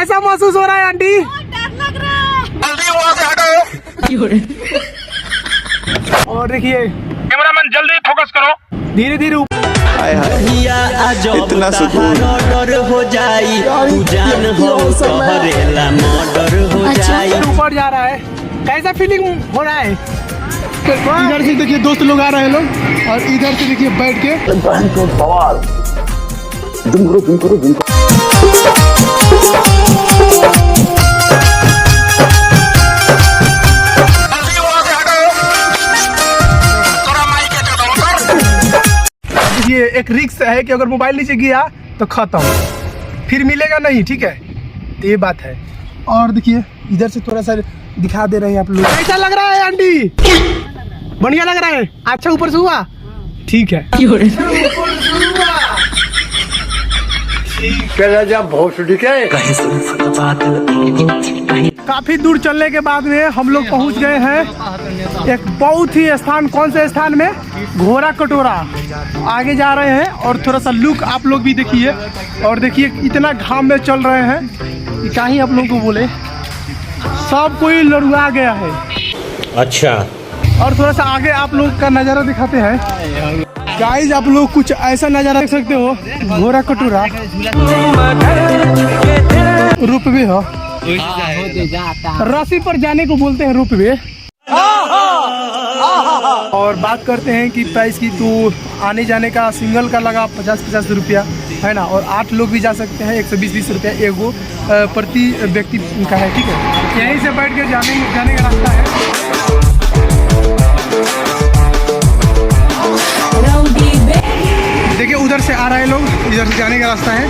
कैसा महसूस हो रहा है आंटी? डर लग रहा है। जल्दी वहाँ से हटो। और देखिए कैमरामैन जल्दी फोकस करो। धीरे धीरे इतना सुकून डर हो जाई तू जान हो कहरेला मर्डर हो जाई। ऊपर जा रहा है, कैसा फीलिंग हो रहा है? इधर से देखिए दोस्त लोग आ रहे हैं लोग, और इधर से देखिए बैठ के ये एक रिस्क है कि अगर मोबाइल नीचे गया तो खत्म, फिर मिलेगा नहीं, ठीक है? तो ये बात है। और देखिए इधर से थोड़ा सा दिखा दे रहे हैं आप लोग। कैसा लग रहा है आंटी? बढ़िया लग रहा है। अच्छा ऊपर से हुआ, ठीक है। काफी दूर चलने के बाद में हम लोग पहुंच गए हैं एक बहुत ही स्थान। कौन से स्थान में? घोड़ा कटोरा। आगे जा रहे हैं और थोड़ा सा लुक आप लोग भी देखिए। और देखिए इतना घाम में चल रहे हैं, क्या ही आप लोगों को बोले, सब कोई लड़ुआ गया है। अच्छा, और थोड़ा सा आगे आप लोग का नज़ारा दिखाते हैं। गाइस आप लोग कुछ ऐसा नज़ारा देख सकते हो, घोड़ा कटोरा रोपवे हो, रस्सी पर जाने को बोलते हैं रोपवे। और बात करते हैं कि प्राइस की, तो आने जाने का सिंगल का लगा 50-50 रुपया है ना, और 8 लोग भी जा सकते हैं 120-20 रुपया एगो प्रति व्यक्ति का है, ठीक है? यहीं से बैठ के जाने का रास्ता है। देखिए उधर से आ रहे हैं लोग, इधर से जाने का रास्ता है।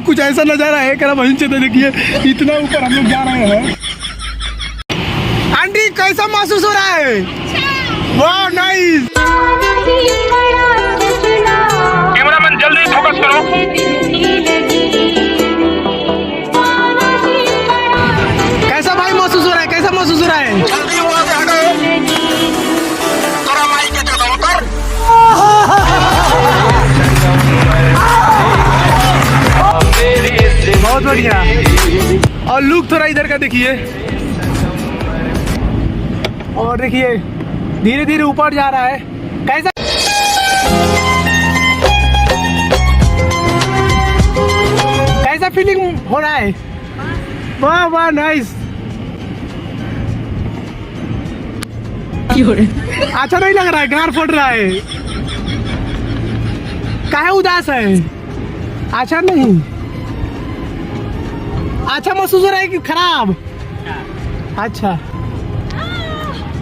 कुछ ऐसा नजारा है करा वहीं से, देखिए इतना ऊपर हम लोग जा रहे हैं। आंटी कैसा महसूस हो रहा है? वाह नाइस। कैमरामैन जल्दी फोकस करो। कैसा भाई महसूस हो रहा है? कैसा महसूस हो रहा है? जल्दी वहाँ से हटो। थोड़ा माइक के चलो उतर। बहुत बढ़िया। और लुक थोड़ा इधर का देखिए, और देखिए धीरे धीरे ऊपर जा रहा है। कैसा कैसा फीलिंग हो रहा है? वाह वाह नाइस। अच्छा नहीं लग रहा है? गार फट रहा है, काहे उदास है? अच्छा नहीं, अच्छा महसूस हो रहा है कि खराब? अच्छा,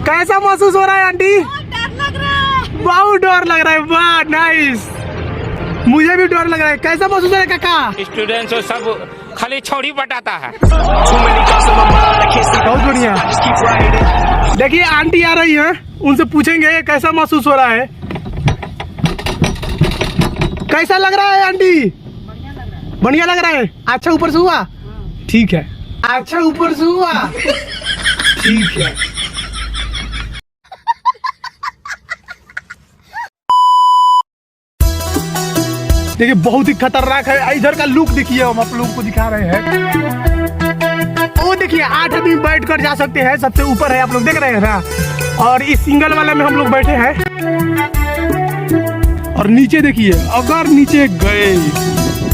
कैसा महसूस हो रहा है आंटी? डर लग रहा है। बहुत डर लग रहा है। वाह नाइस, मुझे भी डर लग रहा है। कैसा महसूस हो रहा है काका? स्टूडेंट्स सब खाली छौड़ी बटाता है। बहुत बढ़िया। देखिए आंटी आ रही है, उनसे पूछेंगे कैसा महसूस हो रहा है। कैसा लग रहा है आंटी? बढ़िया लग रहा है। अच्छा ऊपर से हुआ, ठीक है। अच्छा ऊपर से हुआ, ठीक है। देखिए बहुत ही खतरनाक है। इधर का लुक देखिए, हम आप लोगों को दिखा रहे हैं। वो देखिए 8 आदमी बैठ कर जा सकते हैं, सबसे ऊपर है, आप लोग देख रहे हैं ना। और इस सिंगल वाले में हम लोग बैठे हैं। और नीचे देखिए, अगर नीचे गए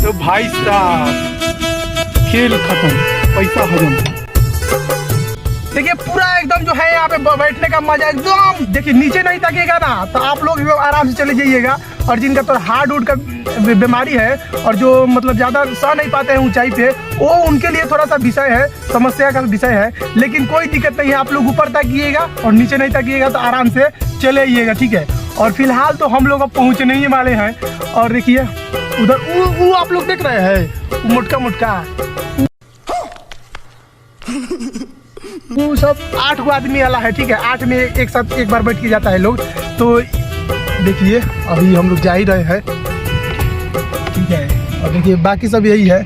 तो भाई साहब खेल खत्म, पैसा हजम। देखिए पूरा एकदम जो है यहाँ पे बैठने का मजा एकदम। देखिए नीचे नहीं तकेगा ना तो आप लोग आराम से चले जाइएगा। और जिनका तो हार्ड वुड का बीमारी है और जो मतलब ज़्यादा सह नहीं पाते हैं ऊंचाई पे, वो उनके लिए थोड़ा सा विषय है, समस्या का विषय है। लेकिन कोई दिक्कत नहीं है, आप लोग ऊपर तकिएगा और नीचे नहीं तकिएगा तो आराम से चले आइएगा, ठीक है। और फिलहाल तो हम लोग अब पहुँचने ही वाले हैं। और देखिए उधर वो आप लोग देख रहे हैं, मोटका मोटका वो सब 8 गो आदमी वाला है, ठीक है। 8 में एक साथ एक बार बैठ के जाता है लोग। तो देखिए अभी हम लोग जा ही रहे हैं, ठीक है। और देखिए बाकी सब यही है।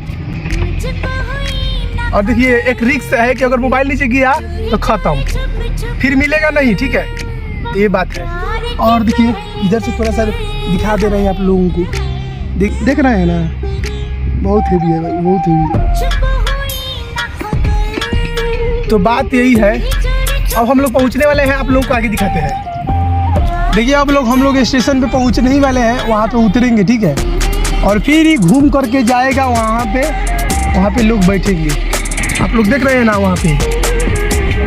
और देखिए एक रिस्क है कि अगर मोबाइल नीचे गिरा तो खत्म, फिर मिलेगा नहीं, ठीक है। ये बात है। और देखिए इधर से थोड़ा सा दिखा दे रहे हैं आप लोगों को, देख रहे हैं ना, बहुत हेवी है भाई, बहुत हेवी। तो बात यही है, अब हम लोग पहुंचने वाले हैं, आप लोगों को आगे दिखाते हैं। देखिए अब हम लोग स्टेशन पे पहुंचने ही वाले हैं, वहाँ पे उतरेंगे, ठीक है। और फिर ही घूम करके जाएगा वहाँ पे लोग बैठेंगे। आप लोग देख रहे हैं ना, वहाँ पे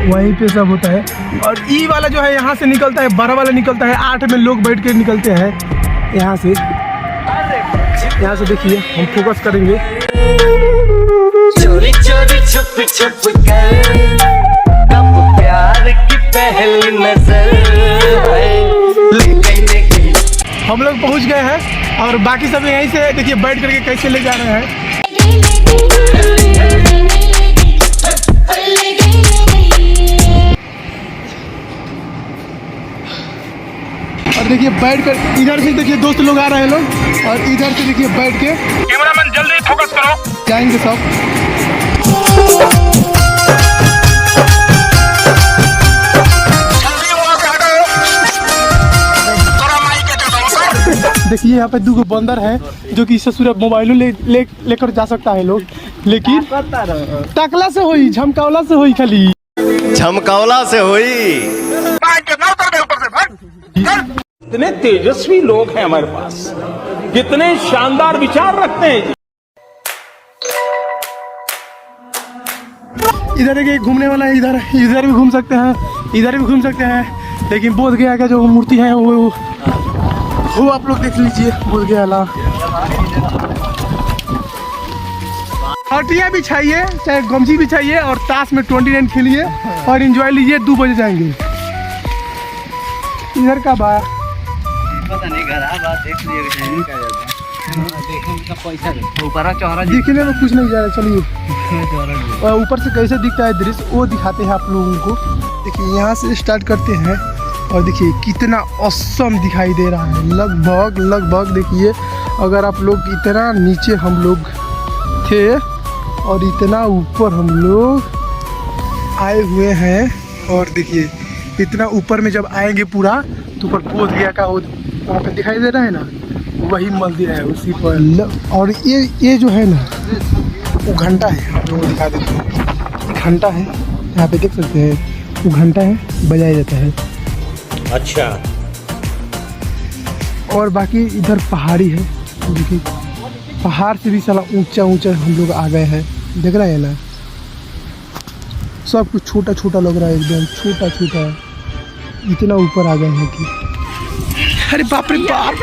वहीं पे सब होता है। और ई वाला जो है यहाँ से निकलता है, बड़ा वाला निकलता है, 8 में लोग बैठ के निकलते हैं यहाँ से। देखिए हम फोकस करेंगे। चोरी चोरी छुप छुप कर कब प्यार की पहली नजर हम लोग पहुँच गए हैं और बाकी सब यहीं से देखिए बैठ करके कैसे ले जा रहे हैं। और देखिए बैठ कर इधर से देखिए दोस्त लोग आ रहे हैं लोग, और इधर से देखिए बैठ के कैमरामैन जल्दी फोकस करो। जाएंगे सब। जल्दी वहाँ से हटो। तोरा माई के चलो उतर। देखिए यहाँ पे 2 बंदर है जो कि इससे सूरत मोबाइलों लेकर जा सकता है लोग, लेकिन टकला से होई, झमकावला से होई, खाली झमकावला से हुई। माई के ना उतर दे ऊपर से, भाग। चल। कितने तेजस्वी लोग हैं हमारे पास, कितने शानदार विचार रखते हैं। इधर देखिए घूमने वाला है, इधर भी घूम सकते हैं, इधर भी घूम सकते हैं। लेकिन बोध गया का जो मूर्ति है वो आप लोग देख लीजिए, बोध गया वाला। हटिया बिछाइए, चाहे गमछी बिछाइए और ताश में 29 खेलिए और एंजॉय लीजिए। 2 बजे जाएंगे। इधर का बा पता नहीं घर बात देख लिए दिखने में कुछ नहीं जा रहा। चलिए ऊपर से कैसे दिखता है दृश्य वो दिखाते हैं आप लोगों को। देखिए यहाँ से स्टार्ट करते हैं और देखिए कितना ऑसम दिखाई दे रहा है। लगभग देखिए अगर आप लोग इतना नीचे हम लोग थे और इतना ऊपर हम लोग आए हुए हैं। और देखिए इतना ऊपर में जब आएंगे पूरा तो ऊपर बोध गया का वहाँ पे दिखाई दे रहा है ना, वही मंदिर है उसी पर। और ये जो है ना वो घंटा है, आप लोगों को दिखा देते हैं। घंटा है यहाँ पे देख सकते हैं, वो घंटा है, बजाया जाता है। अच्छा। और बाकी इधर पहाड़ी है, देखिए पहाड़ से भी साला ऊंचा हम लोग आ गए हैं। देख रहे हैं ना, सब कुछ छोटा लग रहा है, एकदम छोटा। इतना ऊपर आ गए हैं कि अरे बाप रे बाप,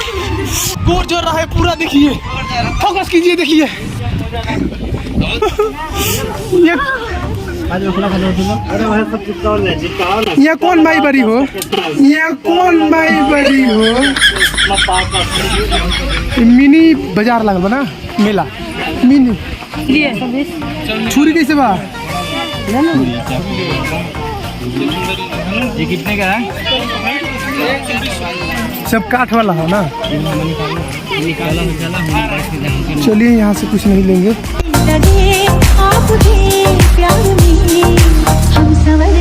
गोर जोर रहा है पूरा। देखिए फोकस कीजिए, देखिए ये कौन भाई बड़ी हो, मिनी बाजार लगल ना, मेला मिनी। छुरी कैसे बा? ये कितने का है? सब काठ वाला है ना। चलिए यहाँ से कुछ नहीं लेंगे। लगे आप भी प्यार में हम समझ